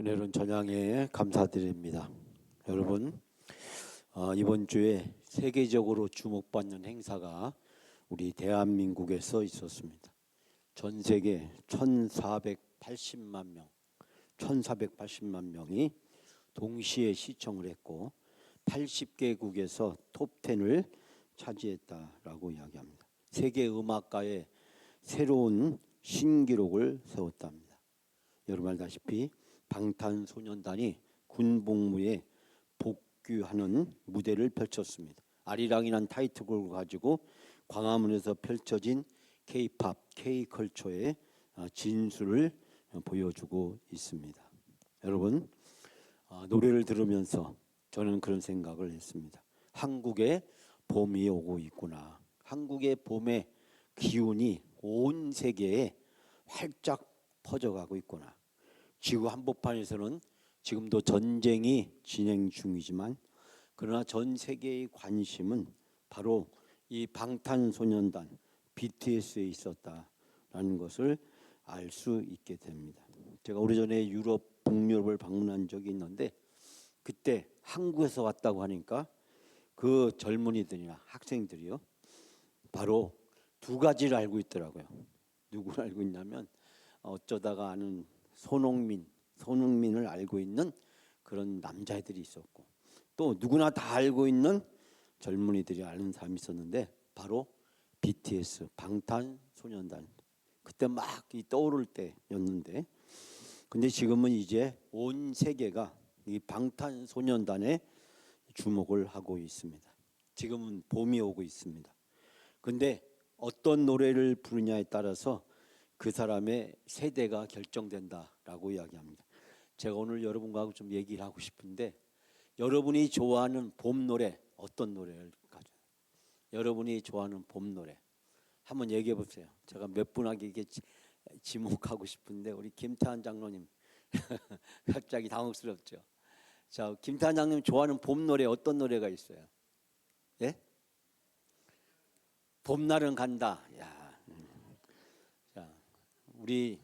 은혜로운 전향에 감사드립니다. 여러분, 이번 주에 세계적으로 주목받는 행사가 우리 대한민국에서 있었습니다. 전 세계 1480만 명이 동시에 시청을 했고 80개국에서 톱10을 차지했다라고 이야기합니다. 세계 음악가의 새로운 신기록을 세웠답니다. 여러분 알다시피 방탄소년단이 군복무에 복귀하는 무대를 펼쳤습니다. 아리랑이란 타이틀곡을 가지고 광화문에서 펼쳐진 K-팝, K-컬처의 진수를 보여주고 있습니다. 여러분, 노래를 들으면서 저는 그런 생각을 했습니다. 한국에 봄이 오고 있구나. 한국의 봄의 기운이 온 세계에 활짝 퍼져가고 있구나. 지구 한복판에서는 지금도 전쟁이 진행 중이지만 그러나 전 세계의 관심은 바로 이 방탄소년단 BTS에 있었다라는 것을 알 수 있게 됩니다. 제가 오래전에 유럽, 북유럽을 방문한 적이 있는데 그때 한국에서 왔다고 하니까 그 젊은이들이나 학생들이요 바로 두 가지를 알고 있더라고요. 누구를 알고 있냐면 어쩌다가 아는 손흥민을 알고 있는 그런 남자애들이 있었고 또 누구나 다 알고 있는 젊은이들이 아는 사람이 있었는데 바로 BTS 방탄소년단 그때 막 떠오를 때였는데 근데 지금은 이제 온 세계가 이 방탄소년단에 주목을 하고 있습니다. 지금은 봄이 오고 있습니다. 근데 어떤 노래를 부르냐에 따라서 그 사람의 세대가 결정된다라고 이야기합니다. 제가 오늘 여러분과 좀 얘기를 하고 싶은데 여러분이 좋아하는 봄 노래 어떤 노래를 가져요? 여러분이 좋아하는 봄 노래 한번 얘기해 보세요. 제가 몇 분에게 이게 지목하고 싶은데 우리 김태환 장로님 갑자기 당혹스럽죠. 자, 김태환 장로님 좋아하는 봄 노래 어떤 노래가 있어요? 예? 봄날은 간다. 야. 자, 우리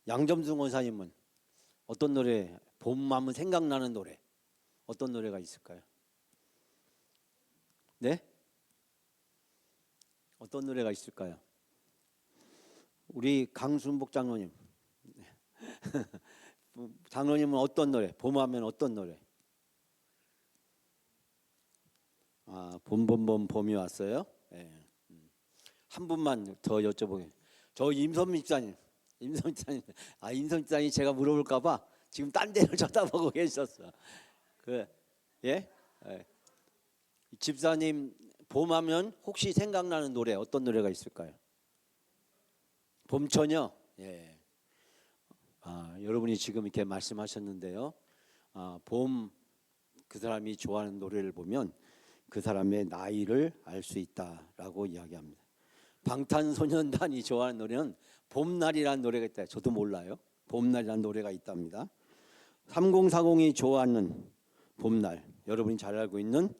양점승 원사님은 어떤 노래 봄하면 생각나는 노래 어떤 노래가 있을까요? 네? 어떤 노래가 있을까요? 우리 강순복 장로님 장로님은 어떤 노래 봄하면 어떤 노래? 봄봄봄 봄이 왔어요? 네. 한 분만 더 여쭤보게. 저 임선 집사님 임선 집사님 제가 물어볼까봐 지금 딴 데를 쳐다보고 계셨어. 예? 예. 집사님 봄하면 혹시 생각나는 노래 어떤 노래가 있을까요? 봄처녀. 예. 여러분이 지금 이렇게 말씀하셨는데요. 봄 그 사람이 좋아하는 노래를 보면 그 사람의 나이를 알 수 있다라고 이야기합니다. 방탄소년단이 좋아하는 노래는 봄날이라는 노래가 있다. 저도 몰라요. 봄날이라는 노래가 있답니다. 3040이 좋아하는 봄날 여러분이 잘 알고 있는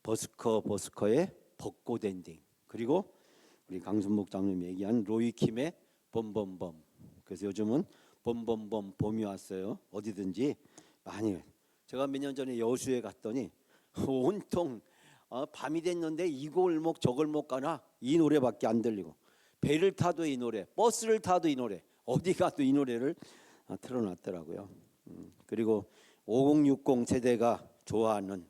버스커의 벚꽃 엔딩 그리고 우리 강순목 장로님이 얘기한 로이킴의 봄봄봄. 그래서 요즘은 봄봄봄 봄이 왔어요. 어디든지 많이. 제가 몇 년 전에 여수에 갔더니 온통 밤이 됐는데 이 골목 저 골목 가나 이 노래밖에 안 들리고 배를 타도 이 노래, 버스를 타도 이 노래, 어디 가도 이 노래를 틀어놨더라고요. 그리고 5060 세대가 좋아하는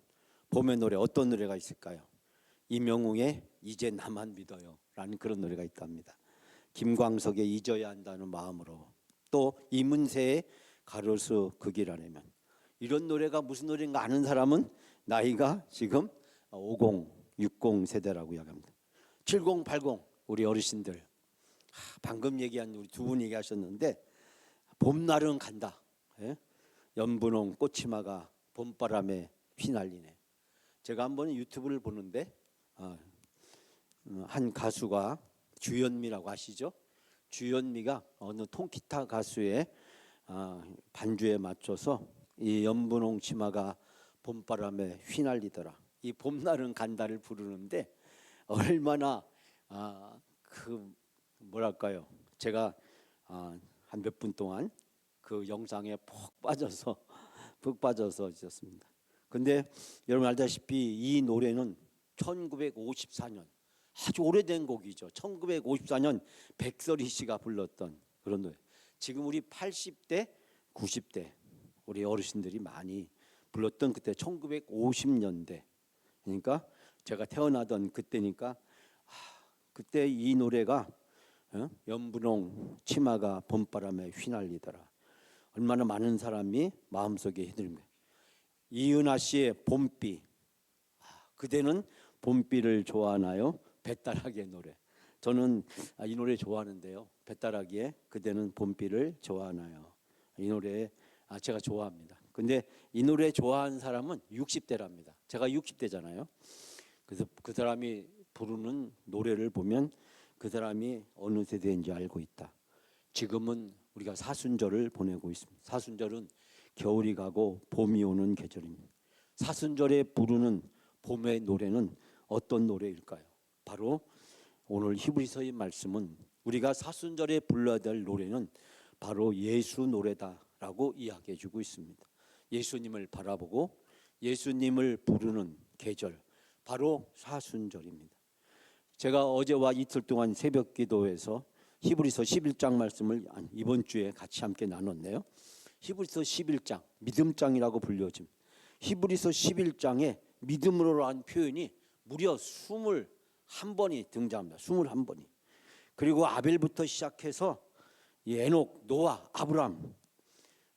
봄의 노래 어떤 노래가 있을까요? 이명웅의 이제 나만 믿어요 라는 그런 노래가 있답니다. 김광석의 잊어야 한다는 마음으로 또 이문세의 가로수 그 길 아니면 이런 노래가 무슨 노래인가 아는 사람은 나이가 지금 50, 60 세대라고 이야기합니다. 70, 80 우리 어르신들 방금 얘기한 우리 두 분 얘기하셨는데 봄날은 간다. 예? 연분홍 꽃치마가 봄바람에 휘날리네. 제가 한번 유튜브를 보는데 한 가수가 주현미라고 아시죠? 주현미가 어느 통기타 가수의 반주에 맞춰서 이 연분홍 치마가 봄바람에 휘날리더라. 이 봄날은 간다를 부르는데 얼마나 그 뭐랄까요? 제가 한 몇 분 동안 그 영상에 푹 빠져서 있었습니다. 근데 여러분 알다시피 이 노래는 1954년 아주 오래된 곡이죠. 1954년 백설이 씨가 불렀던 그런 노래. 지금 우리 80대, 90대 우리 어르신들이 많이 불렀던 그때 1950년대. 그러니까 제가 태어나던 그때니까 그때 이 노래가 연분홍 치마가 봄바람에 휘날리더라. 얼마나 많은 사람이 마음속에 흐르는 거예요. 이은하 씨의 봄비. 그대는 봄비를 좋아하나요? 배따라기의 노래. 저는 이 노래 좋아하는데요. 배따라기의 그대는 봄비를 좋아하나요? 이 노래 제가 좋아합니다. 근데 이 노래 좋아하는 사람은 60대랍니다. 제가 60대잖아요. 그래서 그 사람이 부르는 노래를 보면 그 사람이 어느 세대인지 알고 있다. 지금은 우리가 사순절을 보내고 있습니다. 사순절은 겨울이 가고 봄이 오는 계절입니다. 사순절에 부르는 봄의 노래는 어떤 노래일까요? 바로 오늘 히브리서의 말씀은 우리가 사순절에 불러야 될 노래는 바로 예수 노래다라고 이야기해 주고 있습니다. 예수님을 바라보고 예수님을 부르는 계절, 바로 사순절입니다. 제가 어제와 이틀 동안 새벽 기도에서 히브리서 11장 말씀을 이번 주에 같이 함께 나눴네요. 히브리서 11장, 믿음장이라고 불려집니다. 히브리서 11장에 믿음으로라는 표현이 무려 21번이 등장합니다. 21번이. 그리고 아벨부터 시작해서 에녹, 노아, 아브람,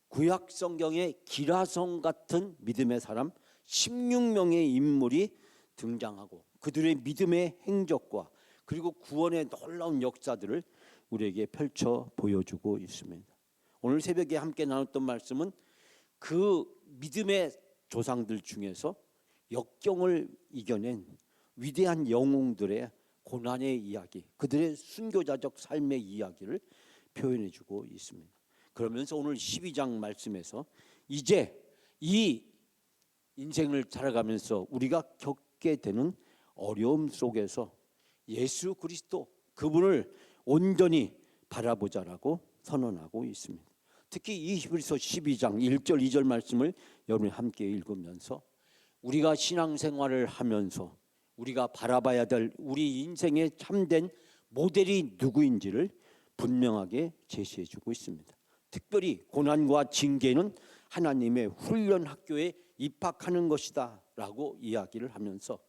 구약 성경의 기라성 같은 믿음의 사람 16명의 인물이 등장하고 그들의 믿음의 행적과 그리고 구원의 놀라운 역사들을 우리에게 펼쳐 보여주고 있습니다. 오늘 새벽에 함께 나눴던 말씀은 그 믿음의 조상들 중에서 역경을 이겨낸 위대한 영웅들의 고난의 이야기, 그들의 순교자적 삶의 이야기를 표현해주고 있습니다. 그러면서 오늘 12장 말씀에서 이제 이 인생을 살아가면서 우리가 겪게 되는 어려움 속에서 예수 그리스도 그분을 온전히 바라보자라고 선언하고 있습니다. 특히 이 히브리서 12장 1절 2절 말씀을 여러분이 함께 읽으면서 우리가 신앙생활을 하면서 우리가 바라봐야 될 우리 인생의 참된 모델이 누구인지를 분명하게 제시해주고 있습니다. 특별히 고난과 징계는 하나님의 훈련 학교에 입학하는 것이다 라고 이야기를 하면서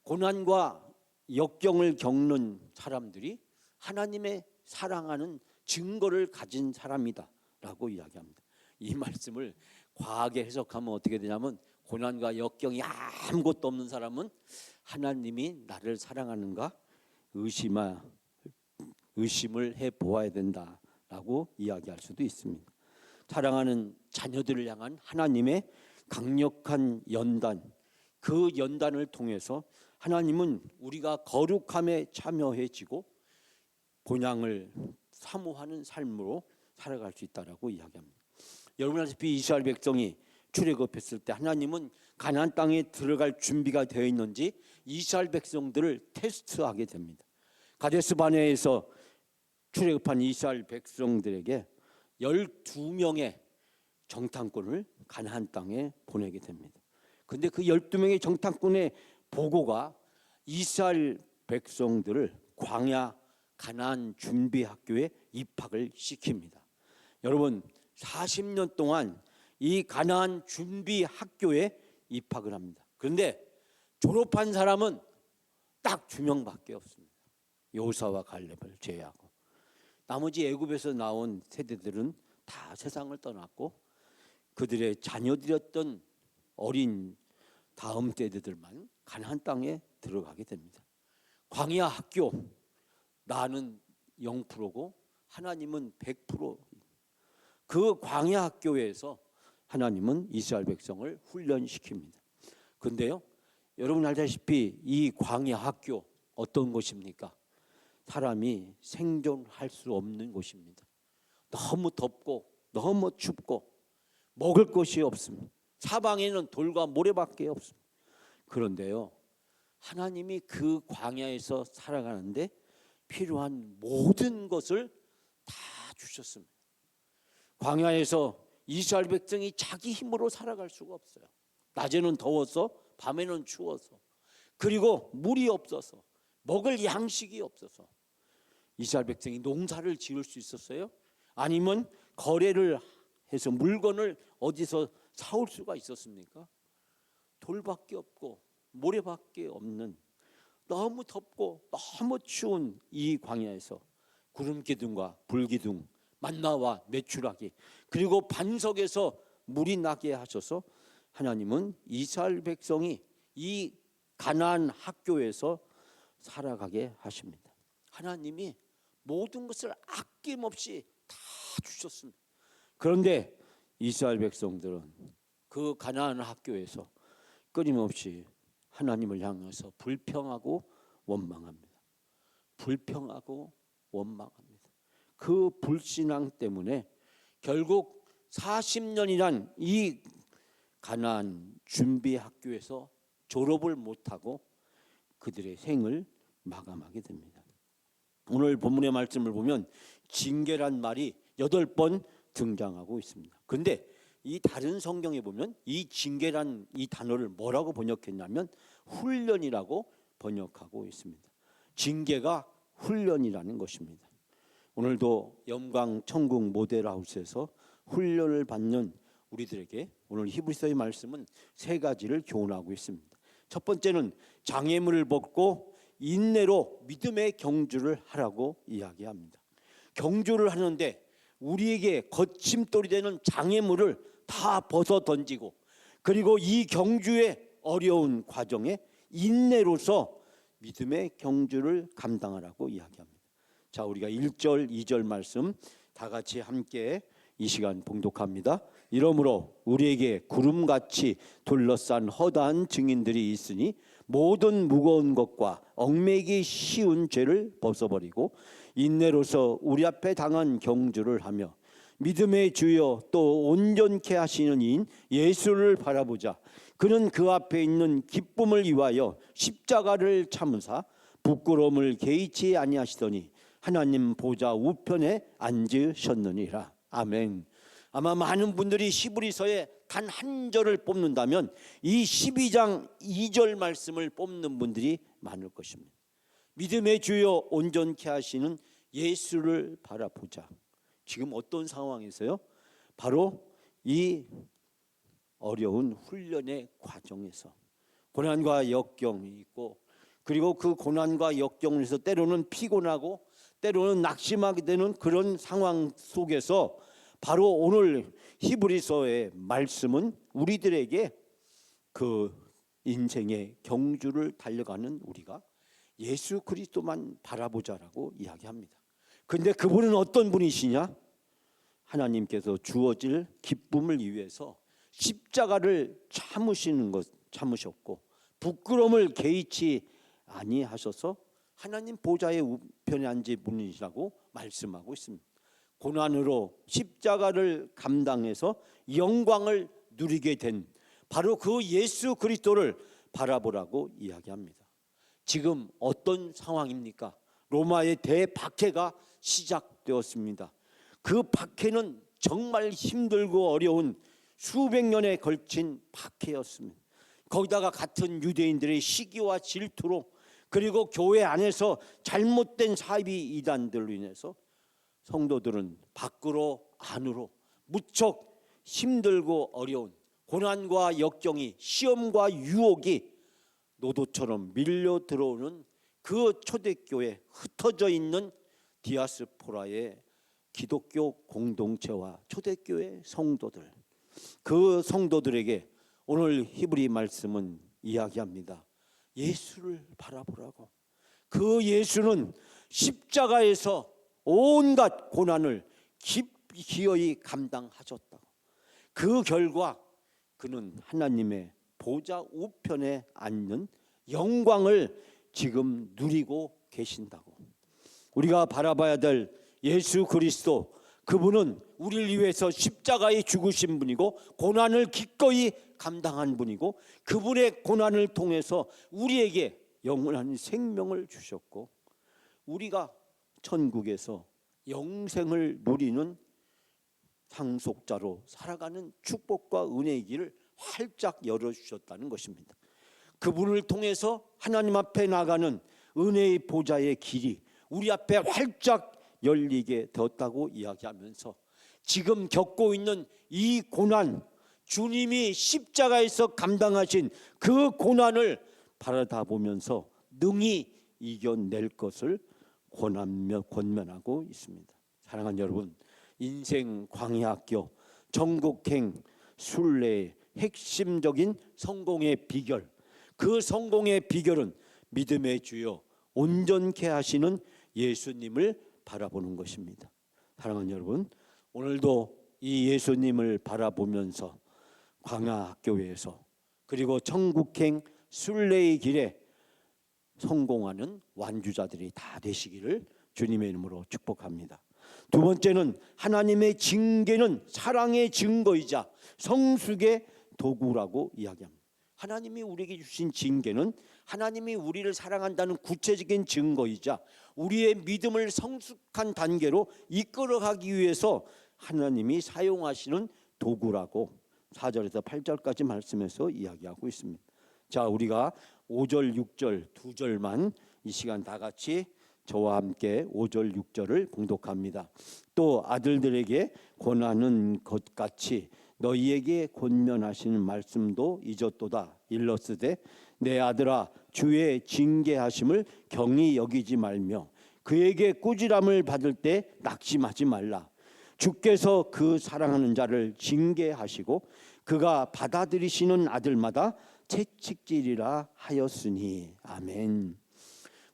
고난과 역경을 겪는 사람들이 하나님의 사랑하는 증거를 가진 사람이다 라고 이야기합니다. 이 말씀을 과하게 해석하면 어떻게 되냐면 고난과 역경이 아무것도 없는 사람은 하나님이 나를 사랑하는가 의심을 해보아야 된다라고 이야기할 수도 있습니다. 사랑하는 자녀들을 향한 하나님의 강력한 연단, 그 연단을 통해서 하나님은 우리가 거룩함에 참여해지고 본향을 사모하는 삶으로 살아갈 수 있다라고 이야기합니다. 여러분 아시다시피 이스라엘 백성이 출애굽했을 때 하나님은 가나안 땅에 들어갈 준비가 되어 있는지 이스라엘 백성들을 테스트하게 됩니다. 가데스 바네에서 출애굽한 이스라엘 백성들에게 12명의 정탐꾼을 가나안 땅에 보내게 됩니다. 근데 그 12명의 정탐꾼의 보고가 이스라엘 백성들을 광야 가나안 준비 학교에 입학을 시킵니다. 여러분 40년 동안 이 가나안 준비 학교에 입학을 합니다. 그런데 졸업한 사람은 딱 2명밖에 없습니다. 여호수아와 갈렙을 제외하고 나머지 애굽에서 나온 세대들은 다 세상을 떠났고 그들의 자녀들이었던 어린 다음 세대들만 가나안 땅에 들어가게 됩니다. 광야 학교, 나는 0%고 하나님은 100%. 그 광야 학교에서 하나님은 이스라엘 백성을 훈련시킵니다. 그런데요, 여러분 알다시피 이 광야 학교 어떤 곳입니까? 사람이 생존할 수 없는 곳입니다. 너무 덥고 너무 춥고 먹을 것이 없습니다. 사방에는 돌과 모래밖에 없습니다. 그런데요, 하나님이 그 광야에서 살아가는데 필요한 모든 것을 다 주셨습니다. 광야에서 이스라엘 백성이 자기 힘으로 살아갈 수가 없어요. 낮에는 더워서 밤에는 추워서, 그리고 물이 없어서, 먹을 양식이 없어서 이스라엘 백성이 농사를 지을 수 있었어요? 아니면 거래를 해서 물건을 어디서 사올 수가 있었습니까? 돌밖에 없고 모래밖에 없는 너무 덥고 너무 추운 이 광야에서 구름 기둥과 불 기둥, 만나와 메추라기, 그리고 반석에서 물이 나게 하셔서 하나님은 이스라엘 백성이 이 가나안 학교에서 살아가게 하십니다. 하나님이 모든 것을 아낌없이 다 주셨습니다. 그런데 이스라엘 백성들은 그 가나안 학교에서 끊임없이 하나님을 향해서 불평하고 원망합니다. 불평하고 원망합니다. 그 불신앙 때문에 결국 40년이란 이 가나안 준비 학교에서 졸업을 못하고 그들의 생을 마감하게 됩니다. 오늘 본문의 말씀을 보면 징계란 말이 8번 등장하고 있습니다. 그런데 이 다른 성경에 보면 이 징계란 이 단어를 뭐라고 번역했냐면 훈련이라고 번역하고 있습니다. 징계가 훈련이라는 것입니다. 오늘도 영광 천국 모델하우스에서 훈련을 받는 우리들에게 오늘 히브리서의 말씀은 3가지를 교훈하고 있습니다. 첫 번째는 장애물을 벗고 인내로 믿음의 경주를 하라고 이야기합니다. 경주를 하는데 우리에게 거침돌이 되는 장애물을 다 벗어 던지고, 그리고 이 경주의 어려운 과정에 인내로서 믿음의 경주를 감당하라고 이야기합니다. 자, 우리가 1절, 2절 말씀 다 같이 함께 이 시간 봉독합니다. 이러므로 우리에게 구름같이 둘러싼 허다한 증인들이 있으니 모든 무거운 것과 얽매이기 쉬운 죄를 벗어버리고 인내로서 우리 앞에 당한 경주를 하며 믿음의 주여 또 온전케 하시는 이인 예수를 바라보자. 그는 그 앞에 있는 기쁨을 위하여 십자가를 참으사 부끄러움을 개의치 아니하시더니 하나님 보좌 우편에 앉으셨느니라. 아멘. 아마 많은 분들이 히브리서의 단 한 절을 뽑는다면 이 12장 2절 말씀을 뽑는 분들이 많을 것입니다. 믿음의 주여 온전케 하시는 예수를 바라보자. 지금 어떤 상황에서요? 바로 이 어려운 훈련의 과정에서 고난과 역경이 있고, 그리고 그 고난과 역경에서 때로는 피곤하고 때로는 낙심하게 되는 그런 상황 속에서 바로 오늘 히브리서의 말씀은 우리들에게 그 인생의 경주를 달려가는 우리가 예수 그리스도만 바라보자라고 이야기합니다. 그런데 그분은 어떤 분이시냐? 하나님께서 주어질 기쁨을 위해서 십자가를 참으셨고 부끄러움을 개의치 아니하셔서 하나님 보좌의 우편에 앉은 분이시라고 말씀하고 있습니다. 고난으로 십자가를 감당해서 영광을 누리게 된 바로 그 예수 그리스도를 바라보라고 이야기합니다. 지금 어떤 상황입니까? 로마의 대박해가 시작되었습니다. 그 박해는 정말 힘들고 어려운 수백 년에 걸친 박해였습니다. 거기다가 같은 유대인들의 시기와 질투로, 그리고 교회 안에서 잘못된 사이비 이단들로 인해서 성도들은 밖으로 안으로 무척 힘들고 어려운 고난과 역경이, 시험과 유혹이 노도처럼 밀려 들어오는 그 초대교회에 흩어져 있는 디아스포라의 기독교 공동체와 초대교회 성도들, 그 성도들에게 오늘 히브리 말씀은 이야기합니다. 예수를 바라보라고. 그 예수는 십자가에서 온갖 고난을 기어이 감당하셨다고. 그 결과 그는 하나님의 보좌 우편에 앉는 영광을 지금 누리고 계신다고. 우리가 바라봐야 될 예수 그리스도, 그분은 우리를 위해서 십자가에 죽으신 분이고 고난을 기꺼이 감당한 분이고, 그분의 고난을 통해서 우리에게 영원한 생명을 주셨고 우리가 천국에서 영생을 누리는 상속자로 살아가는 축복과 은혜의 길을 활짝 열어주셨다는 것입니다. 그분을 통해서 하나님 앞에 나가는 은혜의 보좌의 길이 우리 앞에 활짝 열리게 되었다고 이야기하면서 지금 겪고 있는 이 고난, 주님이 십자가에서 감당하신 그 고난을 바라다 보면서 능히 이겨낼 것을 권면하고 있습니다. 사랑하는 여러분, 인생 광야학교 전국행 순례의 핵심적인 성공의 비결, 그 성공의 비결은 믿음의 주요 온전케 하시는 예수님을 바라보는 것입니다. 사랑하는 여러분, 오늘도 이 예수님을 바라보면서 광야학교에서 그리고 천국행 순례의 길에 성공하는 완주자들이 다 되시기를 주님의 이름으로 축복합니다. 두 번째는 하나님의 징계는 사랑의 증거이자 성숙의 도구라고 이야기합니다. 하나님이 우리에게 주신 징계는 하나님이 우리를 사랑한다는 구체적인 증거이자 우리의 믿음을 성숙한 단계로 이끌어가기 위해서 하나님이 사용하시는 도구라고 4절에서 8절까지 말씀에서 이야기하고 있습니다. 자, 우리가 5절, 6절 두 절만 이 시간 다 같이 저와 함께 5절, 6절을 봉독합니다. 또 아들들에게 권하는 것 같이 너희에게 권면하시는 말씀도 잊었도다. 일러스되 내 아들아 주의 징계하심을 경히 여기지 말며 그에게 꾸지람을 받을 때 낙심하지 말라. 주께서 그 사랑하는 자를 징계하시고 그가 받아들이시는 아들마다 채찍질이라 하였으니. 아멘.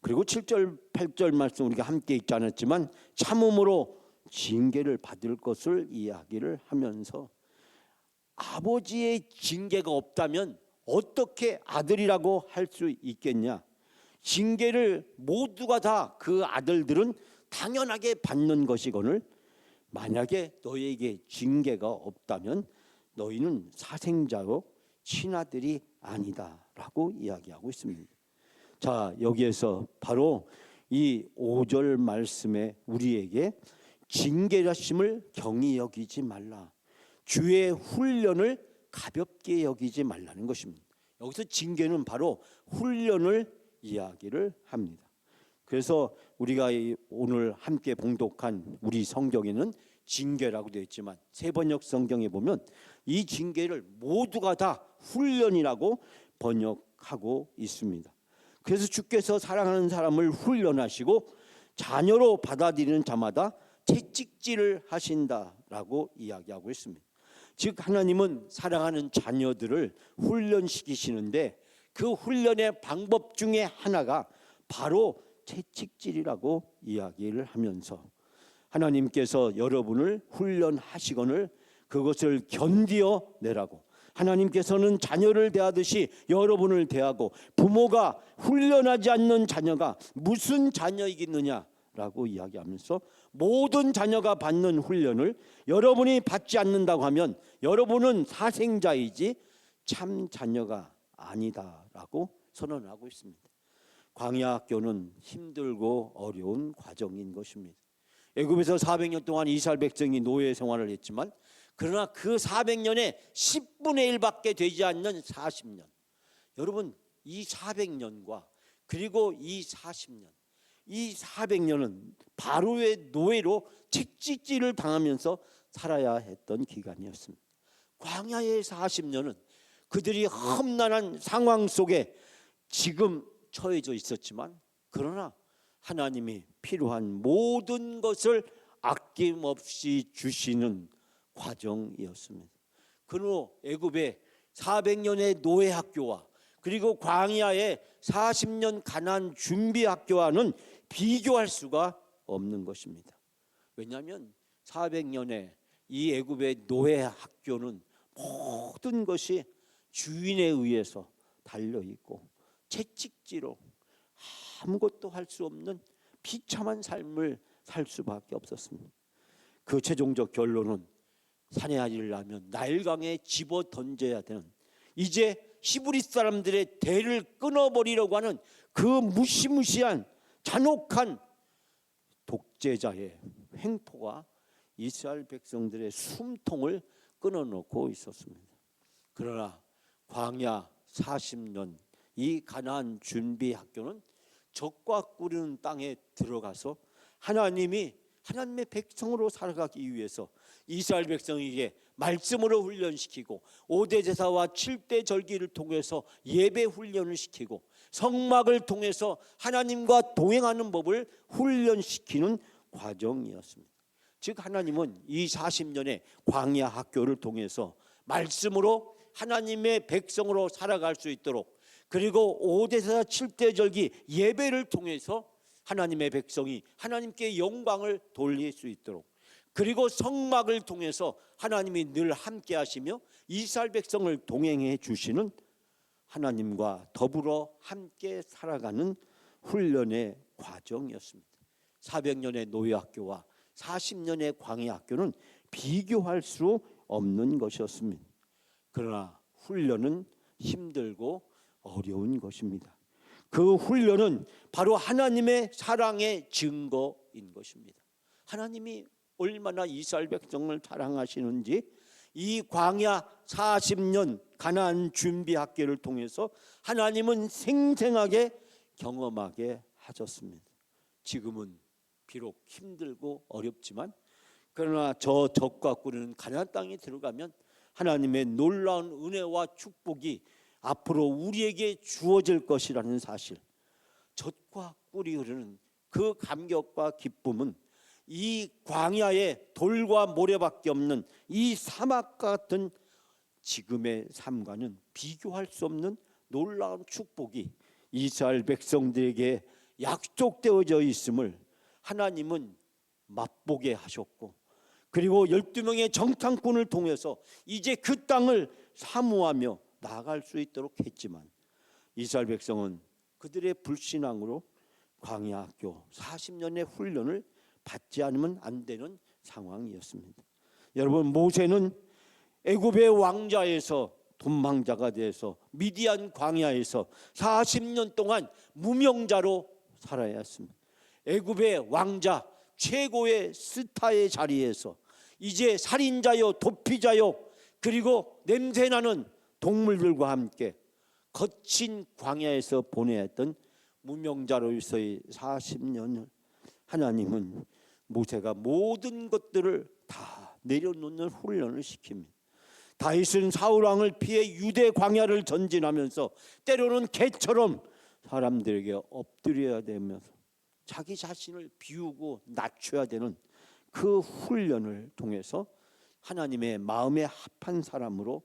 그리고 7절 8절 말씀 우리가 함께 읽지 않았지만 참음으로 징계를 받을 것을 이야기를 하면서 아버지의 징계가 없다면 어떻게 아들이라고 할 수 있겠냐. 징계를 모두가 다 그 아들들은 당연하게 받는 것이거늘 만약에 너희에게 징계가 없다면 너희는 사생자요 친아들이 아니다라고 이야기하고 있습니다. 자, 여기에서 바로 이 5절 말씀에 우리에게 징계하심을 경히 여기지 말라. 주의 훈련을 가볍게 여기지 말라는 것입니다. 여기서 징계는 바로 훈련을 이야기를 합니다. 그래서 우리가 오늘 함께 봉독한 우리 성경에는 징계라고 되어 있지만 세번역 성경에 보면 이 징계를 모두가 다 훈련이라고 번역하고 있습니다. 그래서 주께서 사랑하는 사람을 훈련하시고 자녀로 받아들이는 자마다 채찍질을 하신다라고 이야기하고 있습니다. 즉 하나님은 사랑하는 자녀들을 훈련시키시는데 그 훈련의 방법 중에 하나가 바로 채찍질이라고 이야기를 하면서 하나님께서 여러분을 훈련하시거늘 그것을 견디어 내라고, 하나님께서는 자녀를 대하듯이 여러분을 대하고 부모가 훈련하지 않는 자녀가 무슨 자녀이겠느냐라고 이야기하면서 모든 자녀가 받는 훈련을 여러분이 받지 않는다고 하면 여러분은 사생자이지 참 자녀가 아니다라고 선언하고 있습니다. 광야학교는 힘들고 어려운 과정인 것입니다. 애굽에서 400년 동안 이스라엘 백성이 노예 생활을 했지만 그러나 그 400년에 10분의 1밖에 되지 않는 40년, 여러분 이 400년과 그리고 이 40년, 이 400년은 바로의 노예로 채찍질을 당하면서 살아야 했던 기간이었습니다. 광야의 40년은 그들이 험난한 상황 속에 지금 처해져 있었지만 그러나 하나님이 필요한 모든 것을 아낌없이 주시는 과정이었습니다. 그로 애굽의 400년의 노예 학교와 그리고 광야의 40년 가나안 준비 학교와는 비교할 수가 없는 것입니다. 왜냐하면 400년의 이 애굽의 노예 학교는 모든 것이 주인에 의해서 달려 있고 채찍질로 아무것도 할 수 없는 비참한 삶을 살 수밖에 없었습니다. 그 최종적 결론은 살해하기를 하면 나일강에 집어 던져야 되는, 이제 히브리 사람들의 대를 끊어버리려고 하는 그 무시무시한 잔혹한 독재자의 횡포가 이스라엘 백성들의 숨통을 끊어놓고 있었습니다. 그러나 광야 40년 이 가나안 준비 학교는 적과 꾸리는 땅에 들어가서 하나님의 백성으로 살아가기 위해서 이스라엘 백성에게 말씀으로 훈련시키고 5대 제사와 7대 절기를 통해서 예배 훈련을 시키고 성막을 통해서 하나님과 동행하는 법을 훈련시키는 과정이었습니다. 즉 하나님은 이 40년의 광야 학교를 통해서 말씀으로 하나님의 백성으로 살아갈 수 있도록, 그리고 5대 제사 7대 절기 예배를 통해서 하나님의 백성이 하나님께 영광을 돌릴 수 있도록, 그리고 성막을 통해서 하나님이 늘 함께 하시며 이스라엘 백성을 동행해 주시는 하나님과 더불어 함께 살아가는 훈련의 과정이었습니다. 400년의 노예학교와 40년의 광야학교는 비교할 수 없는 것이었습니다. 그러나 훈련은 힘들고 어려운 것입니다. 그 훈련은 바로 하나님의 사랑의 증거인 것입니다. 하나님이 얼마나 이스라엘 백성을 사랑하시는지 이 광야 40년 가나안 준비 학교를 통해서 하나님은 생생하게 경험하게 하셨습니다. 지금은 비록 힘들고 어렵지만 그러나 저 적과 꾸리는 가나안 땅에 들어가면 하나님의 놀라운 은혜와 축복이 앞으로 우리에게 주어질 것이라는 사실, 젖과 꿀이 흐르는 그 감격과 기쁨은 이 광야의 돌과 모래밖에 없는 이 사막 같은 지금의 삶과는 비교할 수 없는 놀라운 축복이 이스라엘 백성들에게 약속되어져 있음을 하나님은 맛보게 하셨고, 그리고 12명의 정탐꾼을 통해서 이제 그 땅을 사모하며 나아갈 수 있도록 했지만 이스라엘 백성은 그들의 불신앙으로 광야 학교 40년의 훈련을 받지 않으면 안 되는 상황이었습니다. 여러분, 모세는 애굽의 왕자에서 도망자가 돼서 미디안 광야에서 40년 동안 무명자로 살아야 했습니다. 애굽의 왕자 최고의 스타의 자리에서 이제 살인자요 도피자요 그리고 냄새나는 동물들과 함께 거친 광야에서 보내야 했던 무명자로서의 40년을 하나님은 모세가 모든 것들을 다 내려놓는 훈련을 시킵니다. 다윗은 사울왕을 피해 유대 광야를 전진하면서 때로는 개처럼 사람들에게 엎드려야 되면서 자기 자신을 비우고 낮춰야 되는 그 훈련을 통해서 하나님의 마음에 합한 사람으로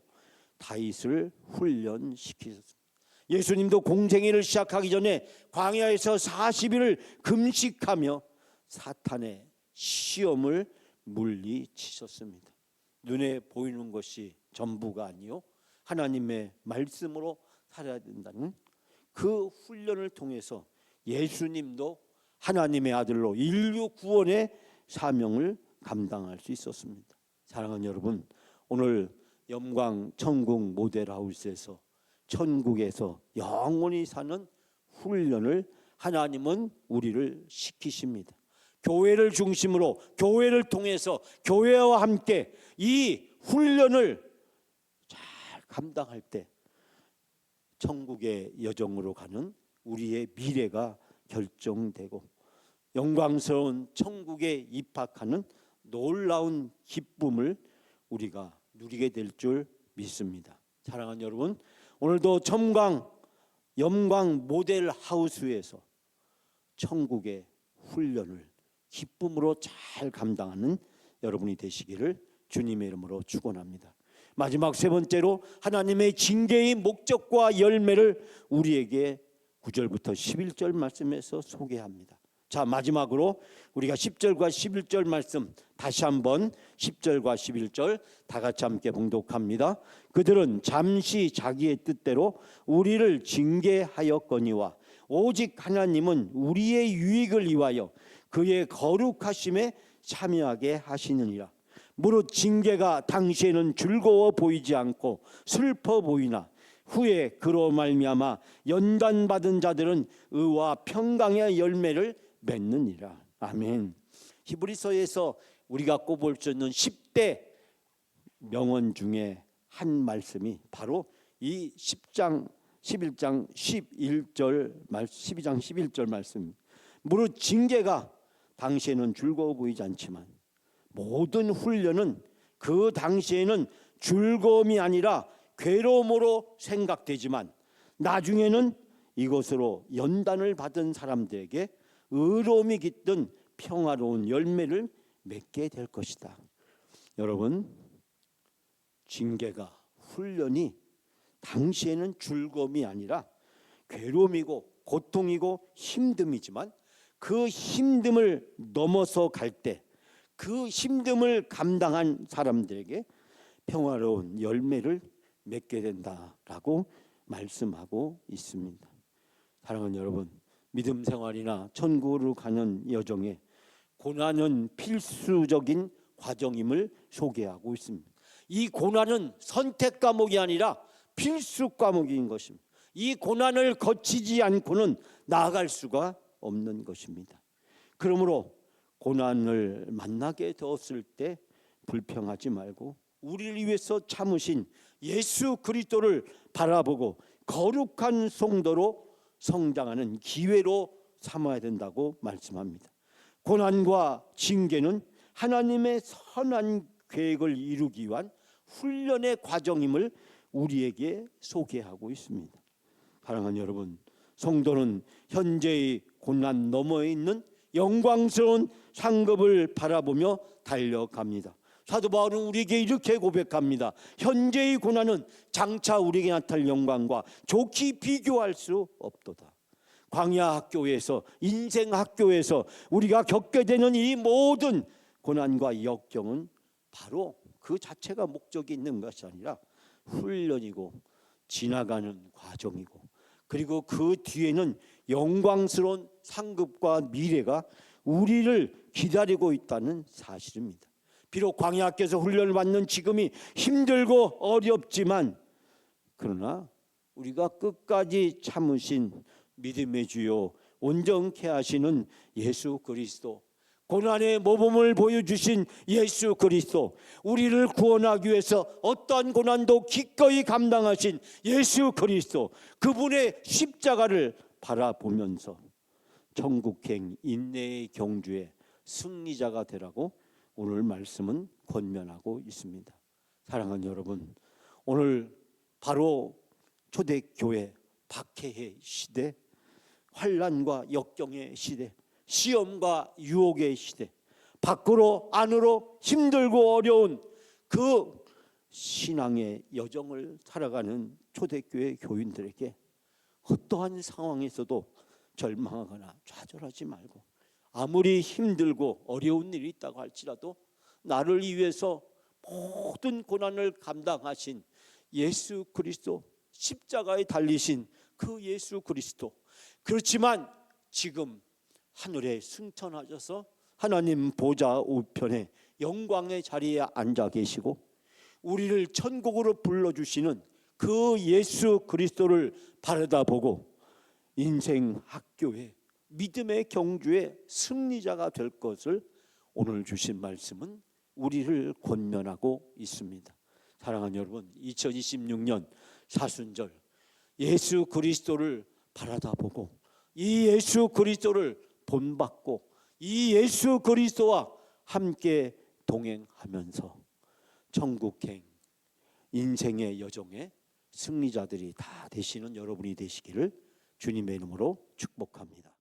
다윗을 훈련시키셨습니다. 예수님도 공생애를 시작하기 전에 광야에서 40일을 금식하며 사탄의 시험을 물리치셨습니다. 눈에 보이는 것이 전부가 아니요 하나님의 말씀으로 살아야 된다는 그 훈련을 통해서 예수님도 하나님의 아들로 인류 구원의 사명을 감당할 수 있었습니다. 사랑하는 여러분, 오늘 영광 천국 모델하우스에서 천국에서 영원히 사는 훈련을 하나님은 우리를 시키십니다. 교회를 중심으로 교회를 통해서 교회와 함께 이 훈련을 잘 감당할 때 천국의 여정으로 가는 우리의 미래가 결정되고 영광스러운 천국에 입학하는 놀라운 기쁨을 우리가 누리게 될 줄 믿습니다. 사랑하는 여러분, 오늘도 영광 모델 하우스에서 천국의 훈련을 기쁨으로 잘 감당하는 여러분이 되시기를 주님의 이름으로 축원합니다. 마지막 세 번째로 하나님의 징계의 목적과 열매를 우리에게 9절부터 11절 말씀에서 소개합니다. 자, 마지막으로 우리가 10절과 11절 말씀 다시 한번 10절과 11절 다 같이 함께 봉독합니다. 그들은 잠시 자기의 뜻대로 우리를 징계하였거니와 오직 하나님은 우리의 유익을 위하여 그의 거룩하심에 참여하게 하시느니라. 무릇 징계가 당시에는 즐거워 보이지 않고 슬퍼 보이나 후에 그로 말미암아 연단받은 자들은 의와 평강의 열매를 맺느니라. 아멘. 히브리서에서 우리가 꼽을 수 있는 10대 명언 중에 한 말씀이 바로 이 10장 11장 11절 12장 11절 말씀. 무릇 징계가 당시에는 즐거워 보이지 않지만 모든 훈련은 그 당시에는 즐거움이 아니라 괴로움으로 생각되지만 나중에는 이것으로 연단을 받은 사람들에게 의로움이 깃든 평화로운 열매를 맺게 될 것이다. 여러분, 징계가 훈련이 당시에는 즐거움이 아니라 괴로움이고 고통이고 힘듦이지만 그 힘듦을 넘어서 갈 때 그 힘듦을 감당한 사람들에게 평화로운 열매를 맺게 된다라고 말씀하고 있습니다. 사랑하는 여러분, 믿음 생활이나 천국으로 가는 여정에 고난은 필수적인 과정임을 소개하고 있습니다. 이 고난은 선택 과목이 아니라 필수 과목인 것입니다. 이 고난을 거치지 않고는 나아갈 수가 없는 것입니다. 그러므로 고난을 만나게 되었을 때 불평하지 말고 우리를 위해서 참으신 예수 그리스도를 바라보고 거룩한 성도로 성장하는 기회로 삼아야 된다고 말씀합니다. 고난과 징계는 하나님의 선한 계획을 이루기 위한 훈련의 과정임을 우리에게 소개하고 있습니다. 사랑하는 여러분, 성도는 현재의 고난 너머에 있는 영광스러운 상급을 바라보며 달려갑니다. 사도 바울은 우리에게 이렇게 고백합니다. 현재의 고난은 장차 우리에게 나타날 영광과 좋게 비교할 수 없도다. 광야 학교에서, 인생 학교에서 우리가 겪게 되는 이 모든 고난과 역경은 바로 그 자체가 목적이 있는 것이 아니라 훈련이고 지나가는 과정이고, 그리고 그 뒤에는 영광스러운 상급과 미래가 우리를 기다리고 있다는 사실입니다. 비록 광야학교에서 훈련을 받는 지금이 힘들고 어렵지만, 그러나 우리가 끝까지 참으신 믿음의 주요 온전케 하시는 예수 그리스도, 고난의 모범을 보여주신 예수 그리스도, 우리를 구원하기 위해서 어떠한 고난도 기꺼이 감당하신 예수 그리스도, 그분의 십자가를 바라보면서 천국행 인내의 경주의 승리자가 되라고 오늘 말씀은 권면하고 있습니다. 사랑하는 여러분, 오늘 바로 초대교회 박해의 시대, 환난과 역경의 시대, 시험과 유혹의 시대, 밖으로 안으로 힘들고 어려운 그 신앙의 여정을 살아가는 초대교회 교인들에게 어떠한 상황에서도 절망하거나 좌절하지 말고, 아무리 힘들고 어려운 일이 있다고 할지라도 나를 위해서 모든 고난을 감당하신 예수 그리스도, 십자가에 달리신 그 예수 그리스도, 그렇지만 지금 하늘에 승천하셔서 하나님 보좌 우편에 영광의 자리에 앉아 계시고 우리를 천국으로 불러주시는 그 예수 그리스도를 바라다보고 인생 학교에 믿음의 경주의 승리자가 될 것을 오늘 주신 말씀은 우리를 권면하고 있습니다. 사랑하는 여러분, 2026년 사순절 예수 그리스도를 바라다보고 이 예수 그리스도를 본받고 이 예수 그리스도와 함께 동행하면서 천국행 인생의 여정에 승리자들이 다 되시는 여러분이 되시기를 주님의 이름으로 축복합니다.